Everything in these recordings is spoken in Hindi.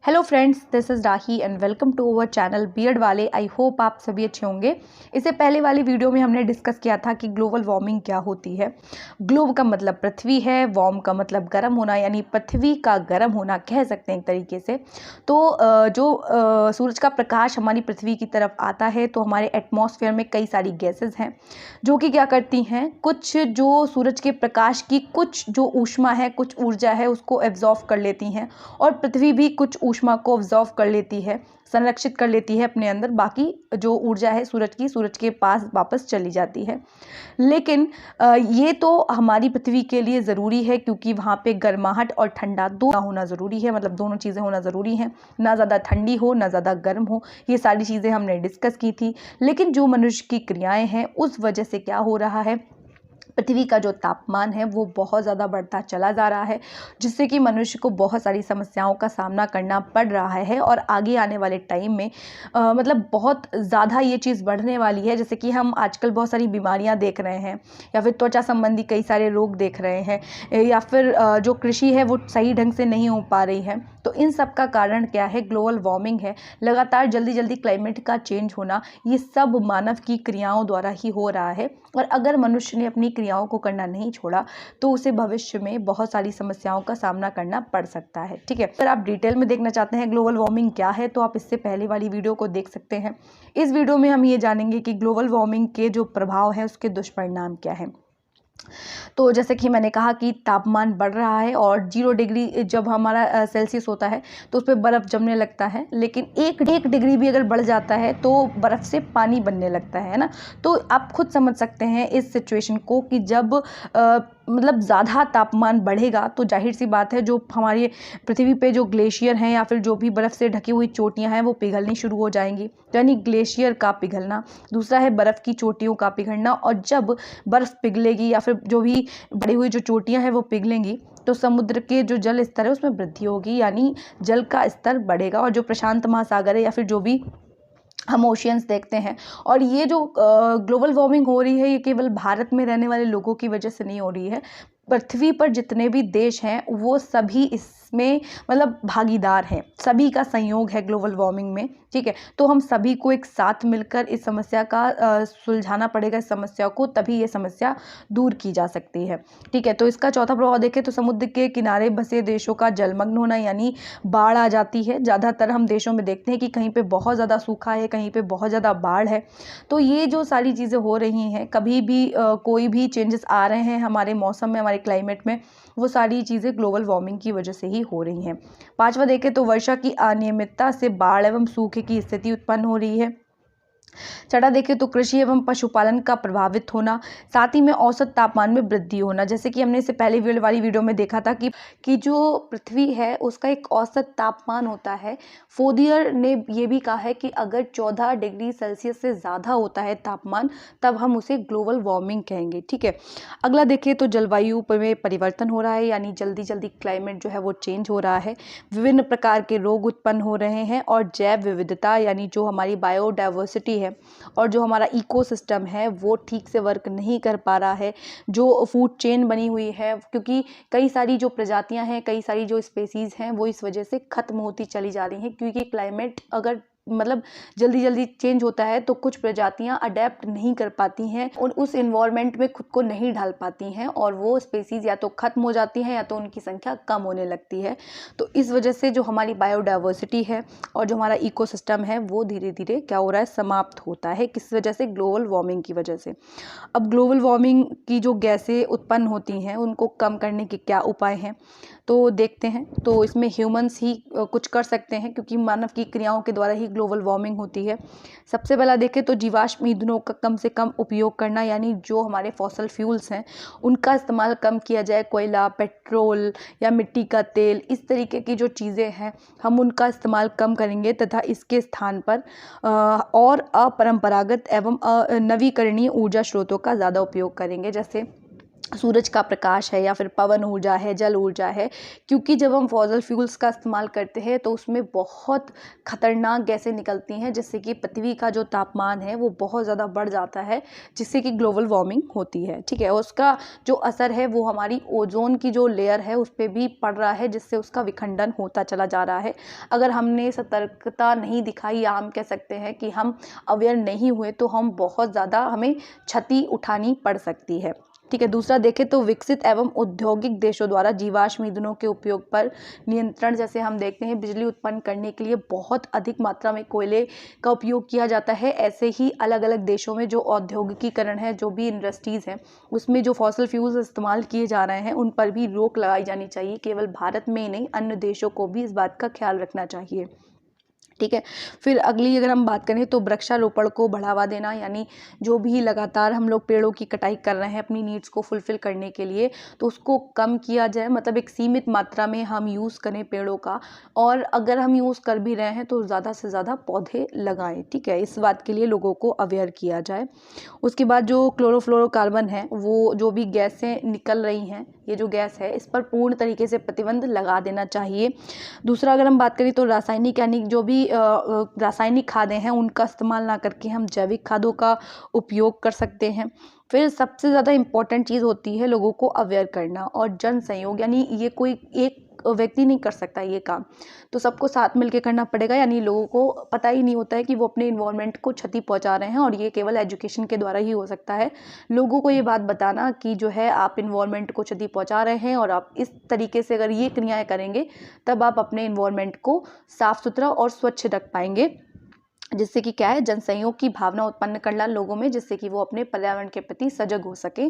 Hello friends, this is Rahi and welcome to our channel beard वाले। आई होप आप सभी अच्छे होंगे। इससे पहले वाली वीडियो में हमने डिस्कस किया था कि ग्लोबल वार्मिंग क्या होती है। ग्लोब का मतलब पृथ्वी है, वार्म का मतलब गर्म होना, यानी पृथ्वी का गर्म होना कह सकते हैं एक तरीके से। तो सूरज का प्रकाश हमारी पृथ्वी की तरफ आता है तो हमारे एटमॉस्फेयर में कई सारी गैसेज हैं जो कि क्या करती हैं, कुछ जो सूरज के प्रकाश की कुछ जो ऊष्मा है, कुछ ऊर्जा है, उसको एब्जॉर्व कर लेती हैं और पृथ्वी भी कुछ ऊष्मा को ऑब्जॉर्व कर लेती है, संरक्षित कर लेती है अपने अंदर। बाकी जो ऊर्जा है सूरज के पास वापस चली जाती है। लेकिन ये तो हमारी पृथ्वी के लिए ज़रूरी है क्योंकि वहाँ पे गर्माहट और ठंडा दोनों होना ज़रूरी है, मतलब दोनों चीज़ें होना ज़रूरी हैं। ना ज़्यादा ठंडी हो ना ज़्यादा गर्म हो, ये सारी चीज़ें हमने डिस्कस की थी। लेकिन जो मनुष्य की क्रियाएं हैं उस वजह से क्या हो रहा है, पृथ्वी का जो तापमान है वो बहुत ज़्यादा बढ़ता चला जा रहा है, जिससे कि मनुष्य को बहुत सारी समस्याओं का सामना करना पड़ रहा है। और आगे आने वाले टाइम में मतलब बहुत ज़्यादा ये चीज़ बढ़ने वाली है। जैसे कि हम आजकल बहुत सारी बीमारियां देख रहे हैं, या फिर त्वचा संबंधी कई सारे रोग देख रहे हैं, या फिर जो कृषि है वो सही ढंग से नहीं हो पा रही है। तो इन सब का कारण क्या है, ग्लोबल वार्मिंग है। लगातार जल्दी जल्दी क्लाइमेट का चेंज होना, ये सब मानव की क्रियाओं द्वारा ही हो रहा है। और अगर मनुष्य ने अपनी क्रियाओं को करना नहीं छोड़ा तो उसे भविष्य में बहुत सारी समस्याओं का सामना करना पड़ सकता है। ठीक है, अगर आप डिटेल में देखना चाहते हैं ग्लोबल वार्मिंग क्या है तो आप इससे पहले वाली वीडियो को देख सकते हैं। इस वीडियो में हम ये जानेंगे कि ग्लोबल वार्मिंग के जो प्रभाव है उसके दुष्परिणाम क्या है। तो जैसे कि मैंने कहा कि तापमान बढ़ रहा है और 0 डिग्री जब हमारा सेल्सियस होता है तो उस पर बर्फ़ जमने लगता है। लेकिन एक डिग्री भी अगर बढ़ जाता है तो बर्फ़ से पानी बनने लगता है ना। तो आप खुद समझ सकते हैं इस सिचुएशन को कि जब मतलब ज़्यादा तापमान बढ़ेगा तो जाहिर सी बात है जो हमारी पृथ्वी पे जो ग्लेशियर हैं या फिर जो भी बर्फ़ से ढकी हुई चोटियां हैं वो पिघलनी शुरू हो जाएंगी। तो यानी ग्लेशियर का पिघलना, दूसरा है बर्फ़ की चोटियों का पिघलना। और जब बर्फ़ पिघलेगी या फिर जो भी बढ़ी हुई जो चोटियां हैं वो पिघलेंगी तो समुद्र के जो जल स्तर है उसमें वृद्धि होगी, यानी जल का स्तर बढ़ेगा। और जो प्रशांत महासागर है या फिर जो भी हम ओशियंस देखते हैं, और ये जो ग्लोबल वार्मिंग हो रही है ये केवल भारत में रहने वाले लोगों की वजह से नहीं हो रही है। पृथ्वी पर जितने भी देश हैं वो सभी इसमें मतलब भागीदार हैं, सभी का संयोग है ग्लोबल वार्मिंग में। ठीक है, तो हम सभी को एक साथ मिलकर इस समस्या का सुलझाना पड़ेगा, इस समस्या को, तभी ये समस्या दूर की जा सकती है। ठीक है, तो इसका चौथा प्रभाव देखें तो समुद्र के किनारे बसे देशों का जलमग्न होना, यानी बाढ़ आ जाती है। ज़्यादातर हम देशों में देखते हैं कि कहीं पे बहुत ज़्यादा सूखा है, कहीं पे बहुत ज़्यादा बाढ़ है। तो ये जो सारी चीज़ें हो रही हैं, कभी भी कोई भी चेंजेस आ रहे हैं हमारे मौसम में, हमारे क्लाइमेट में, वो सारी चीज़ें ग्लोबल वार्मिंग की वजह से ही हो रही हैं। पांचवा देखें तो वर्षा की अनियमितता से बाढ़ एवं सूखे की स्थिति उत्पन्न हो रही है। छठा देखें तो कृषि एवं पशुपालन का प्रभावित होना, साथ ही में औसत तापमान में वृद्धि होना। जैसे कि हमने इससे पहले वाली वीडियो में देखा था कि जो पृथ्वी है उसका एक औसत तापमान होता है। फोदियर ने ये भी कहा है कि अगर 14 डिग्री सेल्सियस से ज़्यादा होता है तापमान तब हम उसे ग्लोबल वार्मिंग कहेंगे। ठीक है, अगला देखें तो जलवायु में परिवर्तन हो रहा है, यानी जल्दी जल्दी क्लाइमेट जो है वो चेंज हो रहा है। विभिन्न प्रकार के रोग उत्पन्न हो रहे हैं और जैव विविधता, यानी जो हमारी बायोडाइवर्सिटी है और जो हमारा इकोसिस्टम है वो ठीक से वर्क नहीं कर पा रहा है। जो फूड चेन बनी हुई है, क्योंकि कई सारी जो प्रजातियां हैं, कई सारी जो स्पेसीज हैं वो इस वजह से खत्म होती चली जा रही हैं, क्योंकि क्लाइमेट अगर मतलब जल्दी जल्दी चेंज होता है तो कुछ प्रजातियां अडेप्ट नहीं कर पाती हैं और उस इन्वायरमेंट में खुद को नहीं ढाल पाती हैं, और वो स्पेसीज या तो खत्म हो जाती हैं या तो उनकी संख्या कम होने लगती है। तो इस वजह से जो हमारी बायोडाइवर्सिटी है और जो हमारा इकोसिस्टम है वो धीरे धीरे क्या हो रहा है, समाप्त होता है। किस वजह से? ग्लोबल वार्मिंग की वजह से। अब ग्लोबल वार्मिंग की जो गैसें उत्पन्न होती हैं उनको कम करने के क्या उपाय हैं तो देखते हैं। तो इसमें ह्यूमंस ही कुछ कर सकते हैं, क्योंकि मानव की क्रियाओं के द्वारा ही ग्लोबल वार्मिंग होती है। सबसे पहला देखें तो जीवाश्म ईंधनों का कम से कम उपयोग करना, यानी जो हमारे फॉसल फ्यूल्स हैं उनका इस्तेमाल कम किया जाए। कोयला, पेट्रोल या मिट्टी का तेल, इस तरीके की जो चीज़ें हैं हम उनका इस्तेमाल कम करेंगे तथा इसके स्थान पर और अपरंपरागत एवं नवीकरणीय ऊर्जा स्रोतों का ज़्यादा उपयोग करेंगे। जैसे सूरज का प्रकाश है या फिर पवन ऊर्जा है, जल ऊर्जा है। क्योंकि जब हम फॉसिल फ्यूल्स का इस्तेमाल करते हैं तो उसमें बहुत खतरनाक गैसें निकलती हैं, जिससे कि पृथ्वी का जो तापमान है वो बहुत ज़्यादा बढ़ जाता है, जिससे कि ग्लोबल वार्मिंग होती है। ठीक है, उसका जो असर है वो हमारी ओजोन की जो लेयर है उस पर भी पड़ रहा है, जिससे उसका विखंडन होता चला जा रहा है। अगर हमने सतर्कता नहीं दिखाई, या हम कह सकते हैं कि हम अवेयर नहीं हुए, तो हम बहुत ज़्यादा हमें क्षति उठानी पड़ सकती है। ठीक है, दूसरा देखें तो विकसित एवं औद्योगिक देशों द्वारा जीवाश्म ईंधनों के उपयोग पर नियंत्रण। जैसे हम देखते हैं बिजली उत्पन्न करने के लिए बहुत अधिक मात्रा में कोयले का उपयोग किया जाता है, ऐसे ही अलग अलग देशों में जो औद्योगिकीकरण है, जो भी इंडस्ट्रीज़ हैं, उसमें जो फॉसिल फ्यूल्स इस्तेमाल किए जा रहे हैं उन पर भी रोक लगाई जानी चाहिए। केवल भारत में ही नहीं, अन्य देशों को भी इस बात का ख्याल रखना चाहिए। ठीक है, फिर अगली अगर हम बात करें तो वृक्षारोपण को बढ़ावा देना, यानी जो भी लगातार हम लोग पेड़ों की कटाई कर रहे हैं अपनी नीड्स को फुलफ़िल करने के लिए, तो उसको कम किया जाए। मतलब एक सीमित मात्रा में हम यूज़ करें पेड़ों का, और अगर हम यूज़ कर भी रहे हैं तो ज़्यादा से ज़्यादा पौधे लगाएं। ठीक है, इस बात के लिए लोगों को अवेयर किया जाए। उसके बाद जो क्लोरोफ्लोरोकार्बन है, वो जो भी गैसें निकल रही हैं, ये जो गैस है, इस पर पूर्ण तरीके से प्रतिबंध लगा देना चाहिए। दूसरा अगर हम बात करें तो रासायनिक, यानी जो भी रासायनिक खादें हैं उनका इस्तेमाल ना करके हम जैविक खादों का उपयोग कर सकते हैं। फिर सबसे ज़्यादा इम्पॉर्टेंट चीज़ होती है लोगों को अवेयर करना और जन सहयोग, यानी ये कोई एक व्यक्ति नहीं कर सकता ये काम, तो सबको साथ मिलके करना पड़ेगा। यानी लोगों को पता ही नहीं होता है कि वो अपने इन्वायरमेंट को क्षति पहुंचा रहे हैं, और ये केवल एजुकेशन के द्वारा ही हो सकता है। लोगों को ये बात बताना कि जो है आप इन्वायरमेंट को क्षति पहुंचा रहे हैं, और आप इस तरीके से अगर ये क्रियाएं करेंगे तब आप अपने इन्वायरमेंट को साफ सुथरा और स्वच्छ रख पाएंगे, जिससे कि क्या है, जनसहयोग की भावना उत्पन्न करना लोगों में, जिससे कि वो अपने पर्यावरण के प्रति सजग हो सके,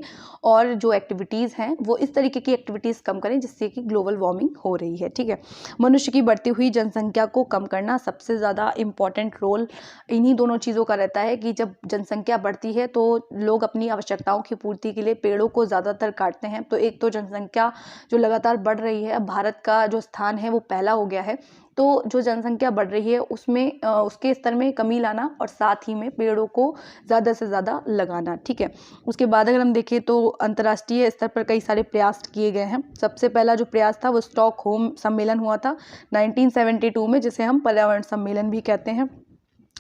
और जो एक्टिविटीज़ हैं वो इस तरीके की एक्टिविटीज़ कम करें जिससे कि ग्लोबल वार्मिंग हो रही है। ठीक है, मनुष्य की बढ़ती हुई जनसंख्या को कम करना, सबसे ज़्यादा इम्पॉर्टेंट रोल इन्हीं दोनों चीज़ों का रहता है कि जब जनसंख्या बढ़ती है तो लोग अपनी आवश्यकताओं की पूर्ति के लिए पेड़ों को ज़्यादातर काटते हैं। तो एक तो जनसंख्या जो लगातार बढ़ रही है, अब भारत का जो स्थान है वो पहला हो गया है, तो जो जनसंख्या बढ़ रही है उसमें उसके स्तर में कमी लाना, और साथ ही में पेड़ों को ज़्यादा से ज़्यादा लगाना। ठीक है, उसके बाद अगर हम देखें तो अंतर्राष्ट्रीय स्तर पर कई सारे प्रयास किए गए हैं। सबसे पहला जो प्रयास था वो स्टॉकहोम सम्मेलन हुआ था 1972 में, जिसे हम पर्यावरण सम्मेलन भी कहते हैं।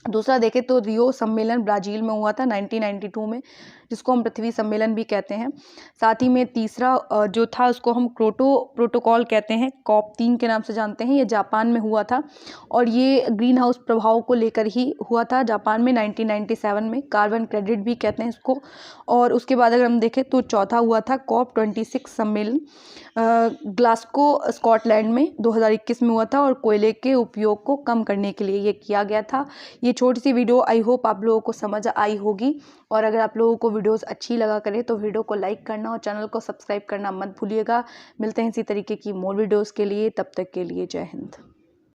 दूसरा देखें तो रियो सम्मेलन ब्राज़ील में हुआ था 1992 में, जिसको हम पृथ्वी सम्मेलन भी कहते हैं। साथ ही में तीसरा जो था उसको हम क्योटो प्रोटोकॉल कहते हैं, COP3 के नाम से जानते हैं। ये जापान में हुआ था, और ये ग्रीन हाउस प्रभाव को लेकर ही हुआ था जापान में 1997 में। कार्बन क्रेडिट भी कहते हैं इसको। और उसके बाद अगर हम देखें तो चौथा हुआ था COP26 सम्मेलन ग्लासगो स्कॉटलैंड में 2021 में हुआ था, और कोयले के उपयोग को कम करने के लिए ये किया गया था। ये छोटी सी वीडियो आई होप आप लोगों को समझ आई होगी, और अगर आप लोगों को वीडियोस अच्छी लगा करें तो वीडियो को लाइक करना और चैनल को सब्सक्राइब करना मत भूलिएगा। मिलते हैं इसी तरीके की मोर वीडियोस के लिए, तब तक के लिए जय हिंद।